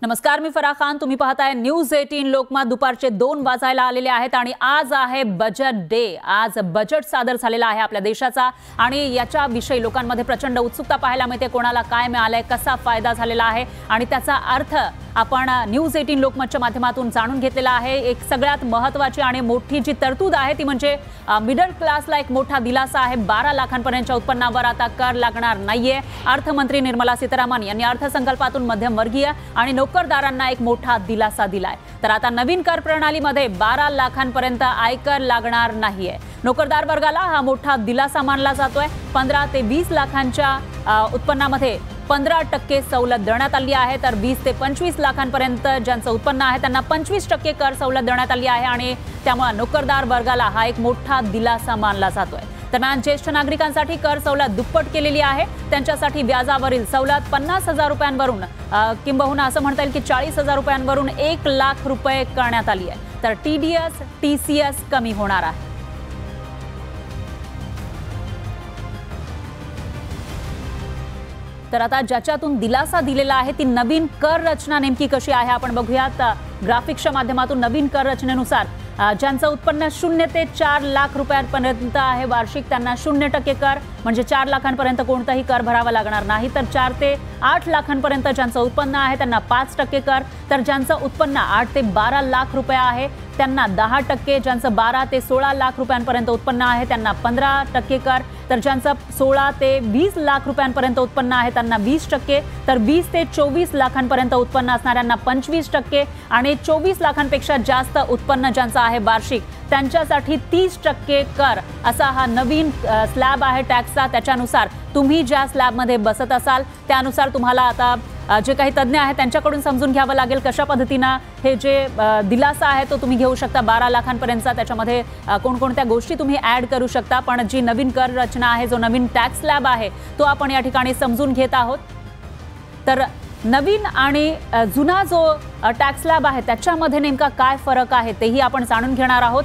नमस्कार, मी फराह खान. तुम्ही पाहताय न्यूज 18 लोकमत. दुपारचे 2 वाजायला आलेले आहेत आणि आज आहे बजेट डे. आज बजेट सादर झालेला आहे आपल्या देशाचा आणि याच्या विषयी लोकांमध्ये प्रचंड उत्सुकता पाहायला मिळते. कोणाला काय मिळालंय, कसा फायदा झालेला आहे आणि त्याचा अर्थ आपण न्यूज 18 लोकमतच्या माध्यमातून जाणून घेतलेला आहे. एक सगळ्यात महत्त्वाची आणि मोठी जी तरतूद आहे ती म्हणजे मिडल क्लासला एक मोठा दिलासा आहे. 12 लाखांपर्यंतच्या उत्पन्नावर आता कर लागणार नाहीये. अर्थमंत्री निर्मला सीतारामन यांनी अर्थसंकल्पातून मध्यमवर्गीय आणि नोकरदारांना एक मोठा दिलासा दिलाय. तर आता नवीन कर प्रणालीमध्ये 12 लाखांपर्यंत आयकर लागणार नाहीये. नोकरदार वर्गाला हा मोठा दिलासा मानला जातोय. 15 ते 20 लाखांच्या उत्पन्नामध्ये 15% सवलत देण्यात आली आहे. तर 20 ते 25 लाखांपर्यंत ज्यांचं उत्पन्न आहे त्यांना 25% कर सवलत देण्यात आली आहे आणि त्यामुळे नोकरदार वर्गाला हा एक मोठा दिलासा मानला जातोय. दरम्यान ज्येष्ठ नागरिकांसाठी कर सवलत दुप्पट केलेली आहे. त्यांच्यासाठी व्याजावरील सवलत 50,000 रुपयांवरून किंबहुना असं म्हणता येईल की 40,000 रुपयांवरून 1 लाख रुपये करण्यात आली आहे. तर TDS TCS कमी होणार आहे. तर आता ज्याच्यातून दिलासा दिलेला आहे ती नवीन कर रचना नेमकी कशी आहे आपण बघूयात. ग्राफिक्सच्या माध्यमातून नवीन कर रचनेनुसार ज्यांचं उत्पन्न 0 ते 4 लाख रुपयांपर्यंत आहे वार्षिक त्यांना 0% कर म्हणजे 4 लाखांपर्यंत कोणताही कर भरावा लागणार नाही. तर 4 ते 8 लाखांपर्यंत ज्यांचं उत्पन्न आहे त्यांना 5% कर. तर ज्यांचं उत्पन्न 8 ते 12 लाख रुपये आहे त्यांना 10%. ज्यांचं 12 ते 16 लाख रुपयांपर्यंत उत्पन्न आहे त्यांना 15% कर. तर ज्यांचं 16 ते 20 लाख रुपयांपर्यंत उत्पन्न आहे त्यांना 20%. तर 20 ते 24 लाखांपर्यंत उत्पन्न असणाऱ्यांना 25% आणि 24 लाखांपेक्षा जास्त उत्पन्न ज्यांचं आहे वार्षिक त्यांच्यासाठी 30% कर असा हा नवीन स्लॅब आहे टॅक्सचा. त्याच्यानुसार तुम्ही ज्या स्लॅबमध्ये बसत असाल त्यानुसार तुम्हाला आता जे काही तज्ञ आहेत त्यांच्याकडून समजून घ्यावं लागेल कशा पद्धतीनं हे जे दिलासा आहे तो तुम्ही घेऊ शकता 12 लाखांपर्यंतचा. त्याच्यामध्ये कोणकोणत्या गोष्टी तुम्ही ॲड करू शकता. पण जी नवीन कर रचना आहे, जो नवीन टॅक्स स्लॅब आहे तो आपण या ठिकाणी समजून घेत आहोत. तर नवीन आणि जुना जो टॅक्स स्लॅब आहे त्याच्यामध्ये नेमका काय फरक आहे तेही आपण जाणून घेणार आहोत.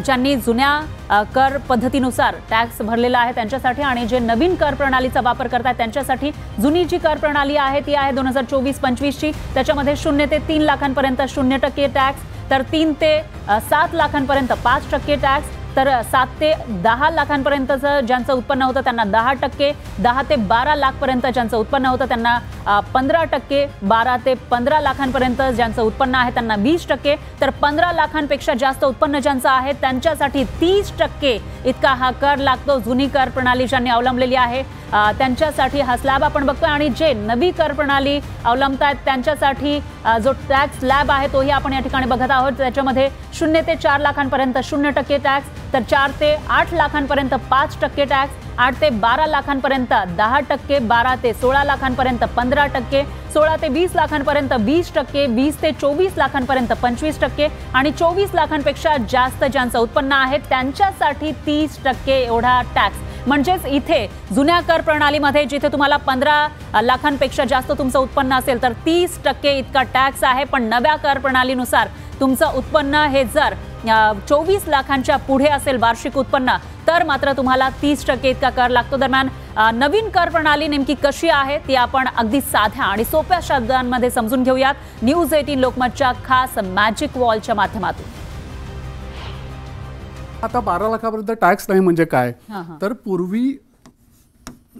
ज्यांनी जुन्या कर पद्धतीनुसार टॅक्स भरलेला आहे त्यांच्यासाठी आणि जे नवीन कर प्रणालीचा वापर करतात त्यांच्यासाठी जुनी जी कर प्रणाली आहे ती आहे 2024-25 ची. त्याच्यामध्ये 0 ते 3 लाखांपर्यंत 0% टॅक्स. तर 3 ते 7 लाखांपर्यंत 5% टॅक्स. तर 7 ते 10 लाखांपर्यंतचं ज्यांचं उत्पन्न होतं त्यांना 10%. 10 ते 12 लाखपर्यंत ज्यांचं उत्पन्न होतं त्यांना 15%. 12 ते 15 लाखांपर्यंत ज्यांचं उत्पन्न आहे त्यांना 20%. तर 15 लाखांपेक्षा जास्त उत्पन्न ज्यांचं आहे त्यांच्यासाठी 30% इतका हा कर लागतो. जुनी कर प्रणाली ज्यांनी अवलंबलेली आहे त्यांच्यासाठी हा स्लॅब आपण बघतोय आणि जे नवी कर प्रणाली अवलंबतात त्यांच्यासाठी जो टॅक्स स्लॅब आहे तोही आपण या ठिकाणी बघत आहोत. त्याच्यामध्ये 0 ते 4 लाखांपर्यंत 0% टॅक्स. तर 4 ते 8 लाखांपर्यंत 5% टॅक्स. 8 ते 12 लाखांपर्यंत 10%. 12 ते 16 लाखांपर्यंत 15%. 16 ते 20 लाखांपर्यंत 20%. 20 ते 24 लाखांपर्यंत 25% आणि 24 लाखांपेक्षा जास्त ज्यांचं उत्पन्न आहे त्यांच्यासाठी 30% एवढा टॅक्स. म्हणजेच इथे जुन्या कर प्रणालीमध्ये जिथे तुम्हाला 15 लाखांपेक्षा जास्त तुमचं उत्पन्न असेल तर 30% इतका टॅक्स आहे. पण नव्या कर प्रणालीनुसार तुमचं उत्पन्न हे जर 24 लाखांच्या पुढे असेल वार्षिक उत्पन्न तर मात्र तुम्हाला 30% इतका कर लागतो. दरम्यान नवीन कर प्रणाली नेमकी कशी आहे ती आपण अगदी साध्या आणि सोप्या शब्दांमध्ये समजून घेऊयात न्यूज 18 लोकमतच्या खास मॅजिक वॉलच्या माध्यमातून. आता 12 लाखापर्यंत टॅक्स नाही म्हणजे काय, तर पूर्वी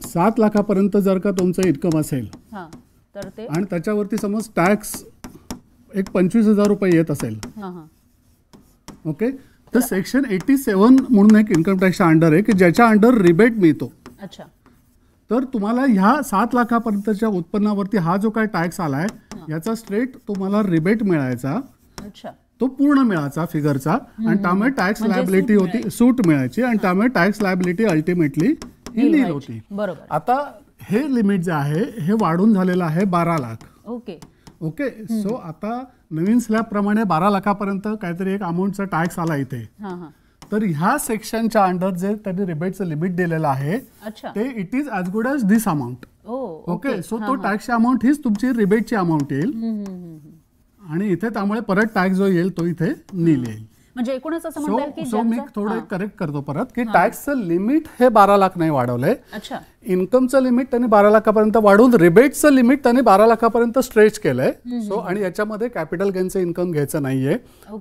7 लाखापर्यंत जर का तुमचं इन्कम असेल तर ते आणि त्याच्यावरती समज टॅक्स एक 25,000 रुपये येत असेल, ओके, तर सेक्शन 87 म्हणून एक इन्कम टॅक्सच्या अंडर आहे की ज्याच्या अंडर रिबेट मिळतो. अच्छा. तर तुम्हाला ह्या 7 लाखापर्यंतच्या उत्पन्नावरती हा जो काय टॅक्स आलाय याचा स्ट्रेट तुम्हाला रिबेट मिळायचा. अच्छा. तो पूर्ण मिळायचा फिगरचा आणि त्यामुळे टॅक्स लायबिलिटी होती, सूट मिळायची आणि त्यामुळे टॅक्स लायबिलिटी अल्टिमेटली ही नील होती. बरोबर. आता हे लिमिट जे आहे हे वाढून झालेलं आहे 12 लाख. Okay okay. सो आता नवीन स्लॅब प्रमाणे 12 लाखापर्यंत काहीतरी एक अमाऊंटचा टॅक्स आला इथे. तर ह्या सेक्शनच्या अंडर जे त्यांनी रिबेटचं लिमिट दिलेलं आहे ते it is as good as this amount. Okay. So तो टॅक्सची अमाऊंट हीच तुमची रिबेटची अमाऊंट येईल आणि इथे त्यामुळे परत टॅक्स जो येईल तो इथे नील येईल. म्हणजे एकूणच असं म्हणता येईल की सो मी थोडं करेक्ट करतो परत की टॅक्सचं लिमिट हे 12 लाख नाही वाढवलंय. इन्कमचं लिमिट त्यांनी 12 लाखापर्यंत वाढवून रिबेटचं लिमिट त्यांनी 12 लाखापर्यंत स्ट्रेच केलंय. सो आणि याच्यामध्ये कॅपिटल गेनचं इन्कम घ्यायचं नाहीये,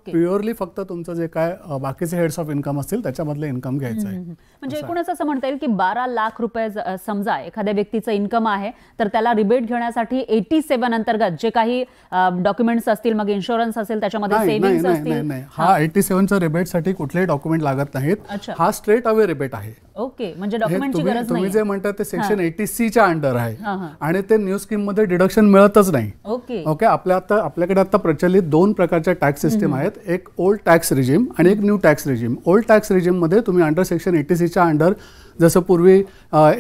प्युअरली फक्त तुमचं जे काय बाकीचे हेड्स ऑफ इन्कम असतील त्याच्यामधलं इन्कम घ्यायचं आहे. म्हणजे एकूणच असं म्हणता येईल की 12 लाख रुपये समजा एखाद्या व्यक्तीचं इन्कम आहे तर त्याला रिबेट घेण्यासाठी 87 अंतर्गत जे काही डॉक्युमेंट्स असतील, मग इन्शुरन्स असेल, त्याच्यामध्ये सेव्हिंग्स असतील. हा 87च्या रिबेटसाठी कुठलेही डॉक्युमेंट लागत नाहीत. हा स्ट्रेट अवे रिबेट आहे. ओके, म्हणजे डॉक्युमेंटची गरज नाही. तुम्ही जे म्हणता ते सेक्शन 80C च्या अंडर आहे आणि ते न्यू स्कीम मध्ये डिडक्शन मिळतच नाही. ओके, आपल्याकडे आता प्रचलित 2 प्रकारच्या टॅक्स सिस्टीम आहेत. एक ओल्ड टॅक्स रिजिम आणि एक new tax regime. Old tax regime मध्ये तुम्ही अंडर सेक्शन 80C च्या अंडर जसं पूर्वी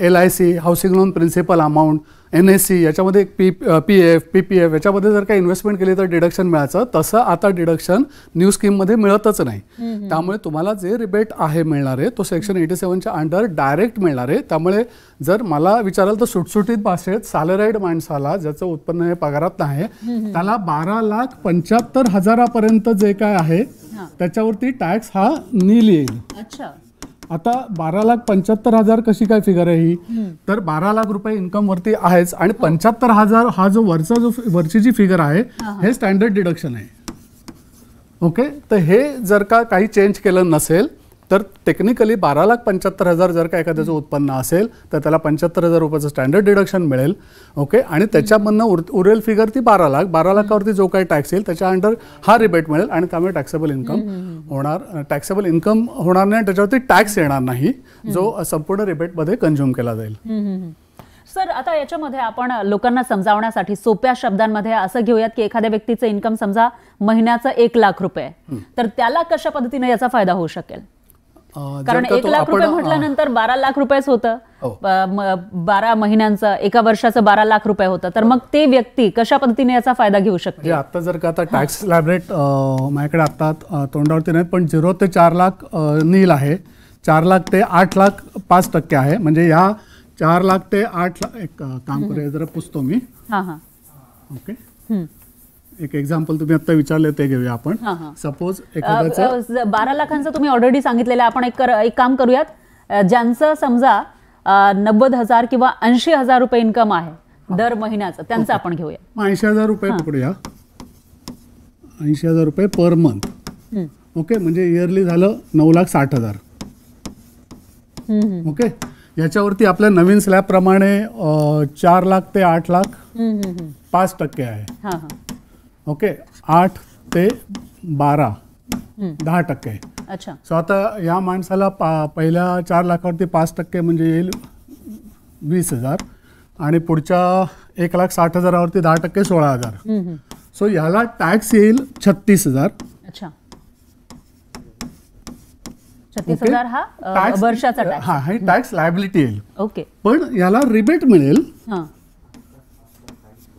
LIC, housing loan principal amount, NSC याच्यामध्ये PF, PPF याच्यामध्ये जर काही इन्व्हेस्टमेंट केली तर डिडक्शन मिळायचं, तसं आता डिडक्शन न्यू स्कीममध्ये मिळतच नाही. त्यामुळे तुम्हाला जे रिबेट आहे मिळणार आहे तो सेक्शन 87च्या अंडर डायरेक्ट मिळणार आहे. त्यामुळे जर मला विचाराल तर सुटसुटीत भाषेत सॅलराईड माणसाला ज्याचं उत्पन्न हे पगारात नाही त्याला 12,75,000 जे काय आहे त्याच्यावरती टॅक्स हा नील येईल. आता 12,75,000 कशी काय फिगर आहे ही, तर 12 लाख रुपये इन्कम वरती आहेच आणि 75,000 हा जो वरची जी फिगर आहे हे स्टँडर्ड डिडक्शन आहे. ओके, तर हे जर का काही चेंज केलं नसेल तर टेक्निकली 12,75,000 जर का एखाद्याचं उत्पन्न असेल तर त्याला 75,000 रुपयाचं स्टँडर्ड डिडक्शन मिळेल. ओके, आणि त्याच्यामधनं उरेल फिगर ती 12 लाख. 12 लाखावरती जो काही टॅक्स येईल त्याच्या अंडर हा रिबेट मिळेल आणि त्यामुळे टॅक्सेबल इन्कम होणार नाही, त्याच्यावरती टॅक्स येणार नाही जो संपूर्ण रिबेटमध्ये कन्झ्युम केला जाईल. सर, आता याच्यामध्ये आपण लोकांना समजावण्यासाठी सोप्या शब्दांमध्ये असं घेऊयात की एखाद्या व्यक्तीचं इन्कम समजा महिन्याचं 1 लाख रुपये, तर त्याला कशा पद्धतीने याचा फायदा होऊ शकेल? कारण 1 लाख रुपये म्हटल्यानंतर 12 लाख रुपयेच होतं, 12 महिन्यांचं, एका वर्षाचं 12 लाख रुपये होतं. तर मग ते व्यक्ती कशा पद्धतीने याचा फायदा घेऊ शकते? आता जर का आता टॅक्स स्लॅब माझ्याकडे आता तोंडावरती नाही, पण 0 ते 4 लाख नील आहे, 4 लाख ते 8 लाख 5% आहे. म्हणजे या 4 लाख ते 8 लाख एक काम करूया, जरा पुसतो मी. ओके, एक एक्झाम्पल तुम्ही आता विचारले ते घेऊया आपण. सपोज एखाद्याचं 12 लाखांचं तुम्ही ऑलरेडी सांगितलेलं आहे. आपण एक काम करूयात, ज्यांचं समजा 90,000 किंवा 80,000 रुपये इन्कम आहे दर महिन्याचं, त्यांचं आपण घेऊया. 80,000 रुपये पकडूया, 80,000 रुपये पर मंथ. ओके, म्हणजे इयरली झालं 9,60,000. ओके, याच्यावरती आपल्या नवीन स्लॅब प्रमाणे 4 लाख ते 8 लाख 5% आहे. ओके, 8 ते 12 10% आहे. अच्छा, सो आता या माणसाला पहिल्या 4 लाखावरती 5% म्हणजे येईल 20,000 आणि पुढच्या 1,60,000वरती 10% 16,000. सो याला टॅक्स येईल 36,000. अच्छा, 36,000 हा वर्षाचा टॅक्स. हा, ही टॅक्स लायबिलिटी येईल. ओके, पण याला रिबेट मिळेल.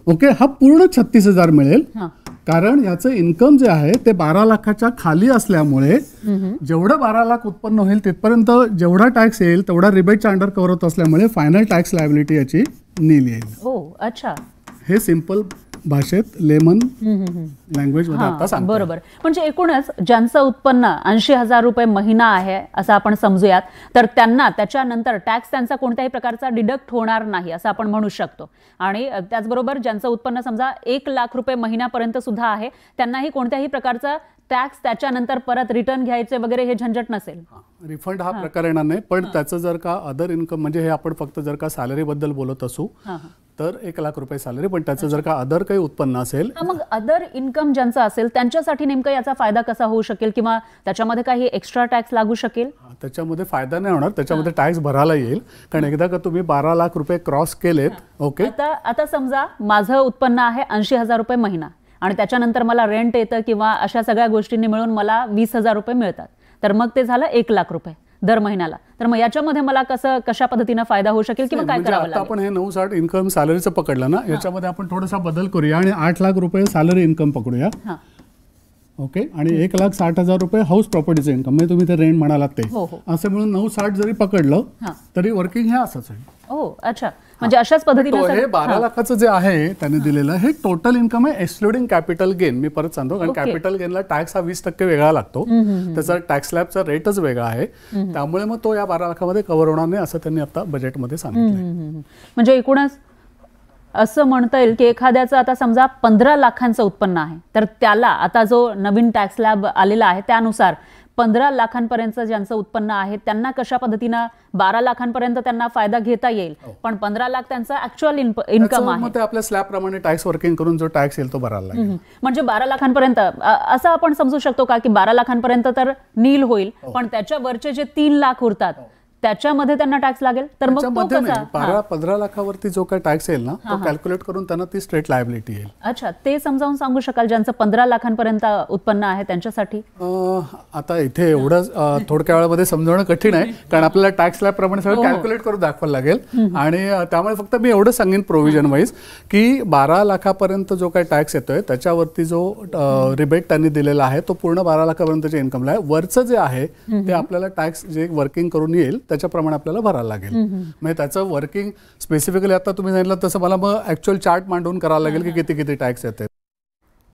ओके, हा पूर्ण 36,000 मिळेल. कारण याचं इन्कम जे आहे ते 12 लाखाच्या खाली असल्यामुळे जेवढं 12 लाख उत्पन्न होईल तिथपर्यंत जेवढा टॅक्स येईल तेवढा रिबेटच्या अंडर कव्हर होत असल्यामुळे फायनल टॅक्स लायबिलिटी याची नील येईल. अच्छा, हे सिंपल भाषेत लेमन लँग्वेज मध्ये आता सांगतो. बरोबर. म्हणजे एकूणच ज्यांचं उत्पन्न 80,000 रुपये महिना आहे असं आपण समजूयात, तर त्यांना त्याच्यानंतर टॅक्स त्यांचा कोणत्याही प्रकारचा डिडक्ट होणार नाही असं आपण म्हणू शकतो. आणि त्याचबरोबर ज्यांचं उत्पन्न समजा 1 लाख रुपये महिन्यापर्यंत सुद्धा आहे त्यांनाही कोणत्याही प्रकारचा टॅक्स त्याच्यानंतर परत रिटर्न घ्यायचे वगैरे हे झंझट नसेल. रिफंड हा प्रकार येणार नाही. पण त्याचं जर का अदर इन्कम, म्हणजे हे आपण फक्त जर का सॅलरी बद्दल बोलत असू तर 1 लाख रुपये सॅलरी, पण त्याचं जर का अदर काही उत्पन्न असेल, मग अदर इन्कम ज्यांचं असेल त्यांच्यासाठी नेमकं याचा फायदा कसा होऊ शकेल किंवा त्याच्यामध्ये काही एक्स्ट्रा टॅक्स लागू शकेल? त्याच्यामध्ये फायदा नाही होणार, त्याच्यामध्ये टॅक्स भरायला येईल. कारण एकदा का तुम्ही 12 लाख रुपये क्रॉस केलेत. ओके, आता समजा माझं उत्पन्न आहे 80,000 रुपये महिना आणि त्याच्यानंतर मला रेंट येतं किंवा अशा सगळ्या गोष्टींनी मिळून मला 20,000 रुपये मिळतात, तर मग ते झालं 1 लाख रुपये दर महिन्याला. तर मग याच्यामध्ये मला कशा पद्धतीने फायदा होऊ शकेल किंवा काय करावं लागेल? आपण हे 960 इन्कम सॅलरीचं पकडलं ना, याच्यामध्ये आपण थोडासा बदल करूया आणि 8 लाख रुपये सॅलरी इन्कम पकडूया. ओके, आणि 1,60,000 रुपये हाऊस प्रॉपर्टीचं इन्कम, म्हणजे तुम्ही ते रेंट म्हणालात ते, असं मिळून 960 जरी पकडलं तरी वर्किंग हे असंच आहे. अच्छा, म्हणजे अशाच पद्धतीने हे 12 लाखाचं जे आहे त्यांनी दिलेलं हे टोटल इन्कम आहे एक्सक्लुडिंग कॅपिटल गेन. मी परत सांगतो कारण कॅपिटल गेनला टॅक्स हा 20% वेगळा लागतो, त्याचा टॅक्स स्लॅबचा रेटच वेगळा आहे, त्यामुळे मग तो या 12 लाखामध्ये कव्हर होणार नाही असं त्यांनी आता बजेटमध्ये सांगितलं. म्हणजे एकूणच असं म्हणता येईल की एखाद्याचं आता समजा 15 लाखांचं उत्पन्न आहे तर त्याला आता जो नवीन टॅक्स स्लॅब आलेला आहे त्यानुसार 15 लाखांपर्यंत ज्यांचं उत्पन्न आहे त्यांना कशा पद्धतीनं 12 लाखांपर्यंत त्यांना फायदा घेता येईल, पण 15 लाख त्यांचा ऍक्च्युअल इन्कम आहे. ते आपल्या स्लॅब प्रमाणे टॅक्स वर्किंग करून जो टॅक्स येईल तो भरायला लागेल. म्हणजे 12 लाखांपर्यंत असं आपण समजू शकतो का की 12 लाखांपर्यंत तर नील होईल, पण त्याच्या वरचे जे 3 लाख उरतात त्याच्यामध्ये त्यांना टॅक्स लागेल, तर मग तो कसा? 15 लाखावरती जो काही टॅक्स येईल ना तो कॅल्क्युलेट करून त्यांना ती स्ट्रेट लायबिलिटी येईल. अच्छा, ते समजावून सांगू शकाल ज्यांचं 15 लाखांपर्यंत उत्पन्न आहे त्यांच्यासाठी? आता इथे एवढं थोडक्या वेळामध्ये समजावणं कठीण आहे कारण आपल्याला टॅक्स स्लॅब प्रमाणे सगळं कॅल्क्युलेट करून दाखवायला लागेल आणि त्यामुळे फक्त मी एवढं सांगेन प्रोव्हिजन वाईज की 12 लाखापर्यंत जो काही टॅक्स येतोय त्याच्यावरती जो रिबेट त्यांनी दिलेला आहे तो पूर्ण 12 लाखापर्यंतच्या इन्कमला आहे. वरचं जे आहे ते आपल्याला टॅक्स जे वर्किंग करून येईल त्याच्याप्रमाणे आपल्याला भरायला लागेल. म्हणजे त्याचं वर्किंग स्पेसिफिकली आता तुम्ही सांगितलं तसं मला मग ऍक्च्युअल चार्ट मांडून करायला लागेल की किती किती टॅक्स येते.